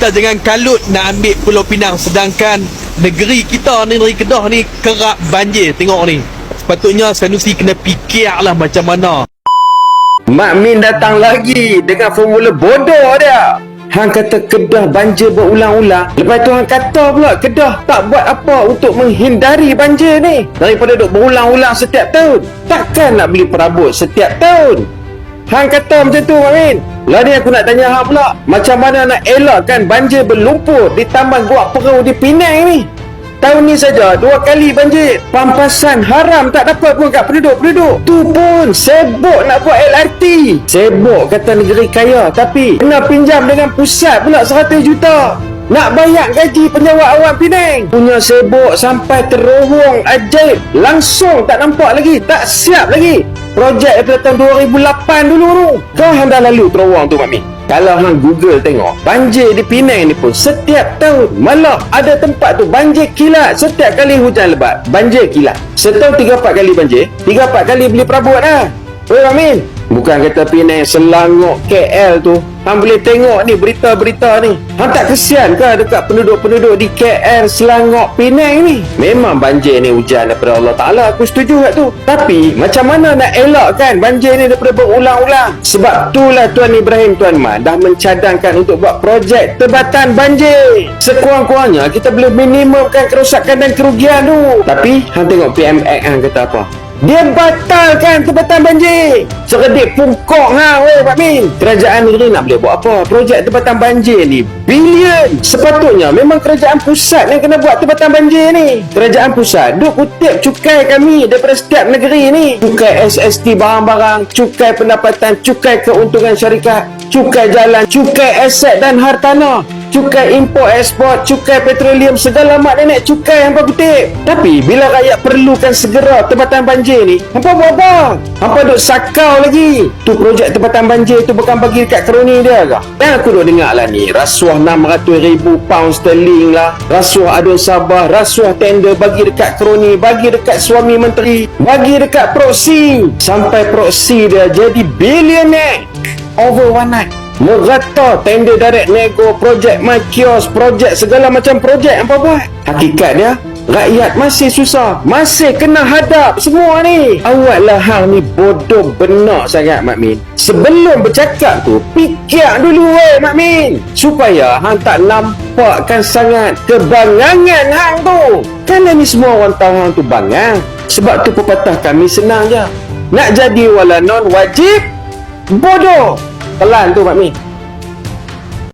kita jangan kalut nak ambil Pulau Pinang, sedangkan negeri kita ni, negeri Kedah ni kerap banjir. Tengok ni, sepatutnya Sanusi kena fikirlah macam mana. Mak Min datang lagi dengan formula bodoh dia. Hang kata Kedah banjir berulang-ulang, lepas tu hang kata pula Kedah tak buat apa untuk menghindari banjir ni, daripada duk berulang-ulang setiap tahun. Takkan nak beli perabot setiap tahun? Hang kata macam tu, Mak Min. Lah ni aku nak tanya hang pula, macam mana nak elakkan banjir berlumpur di Taman Gua Perau di Penang ni? Tahun ni saja 2 kali banjir. Pampasan haram tak dapat pun kat penduduk-penduduk. Tu pun sibuk nak buat LRT. Sibuk kata negeri kaya, tapi kena pinjam dengan pusat pula 100 juta. Nak bayar gaji penjawat awam Penang. Punya sibuk sampai terowong ajaib langsung tak nampak lagi, tak siap lagi. Projek daripada tahun 2008 dulu tu. Kau hang dah lalu terowong tu, Mak Min? Kalau hang Google tengok, banjir di Penang ni pun setiap tahun. Malah ada tempat tu banjir kilat. Setiap kali hujan lebat, banjir kilat. Setahun 3-4 kali banjir, 3-4 kali beli perabot dah. Oi, Mak Min, bukan kata Penang, Selangor, KL tu. Hang boleh tengok ni berita-berita ni. Hang tak kesian ke dekat penduduk-penduduk di KL, Selangor, Penang ni? Memang banjir ni hujan daripada Allah Ta'ala, aku setuju kat tu. Tapi macam mana nak elakkan banjir ni daripada berulang-ulang? Sebab itulah Tuan Ibrahim Tuan Mat dah mencadangkan untuk buat projek tebatan banjir. Sekurang-kurangnya kita boleh minimumkan kerosakan dan kerugian tu. Tapi hang tengok PMX hang kata apa? Dia batalkan tebatan banjir. Seredik pungkok hang, weh, Pak Min. Kerajaan negeri nak boleh buat apa? Projek tebatan banjir ni bilion. Sepatutnya memang kerajaan pusat yang kena buat tebatan banjir ni. Kerajaan pusat duk kutip cukai kami daripada setiap negeri ni. Cukai SST barang-barang, cukai pendapatan, cukai keuntungan syarikat, cukai jalan, cukai aset dan hartanah, cukai import ekspor, cukai petroleum, segala mak nenek cukai hampa kutip. Tapi bila rakyat perlukan segera tebatan banjir ni, hampa buat apa? Hampa duk sakau lagi. Tu projek tebatan banjir tu bukan bagi dekat kroni dia ke? Dan aku duk dengar lah ni, rasuah 600,000 pound sterling lah, rasuah adun Sabah, rasuah tender bagi dekat kroni, bagi dekat suami menteri, bagi dekat proksi. Sampai proksi dia jadi billionaire over one night. Merata tender direct nego, projek my kiosk, projek segala macam projek apa buat. Hakikat dia, rakyat masih susah, masih kena hadap semua ni. Awaklah hang ni bodoh benar sangat, Mak Min. Sebelum bercakap tu, fikir dulu, weh, Mak Min, supaya hang tak nampakkan sangat kebangangan hang tu. Kerana ni semua orang tahu hang tu bangang. Sebab tu pepatah kami senang je, nak jadi wala non wajib bodoh. Pelan tu, Mak Min.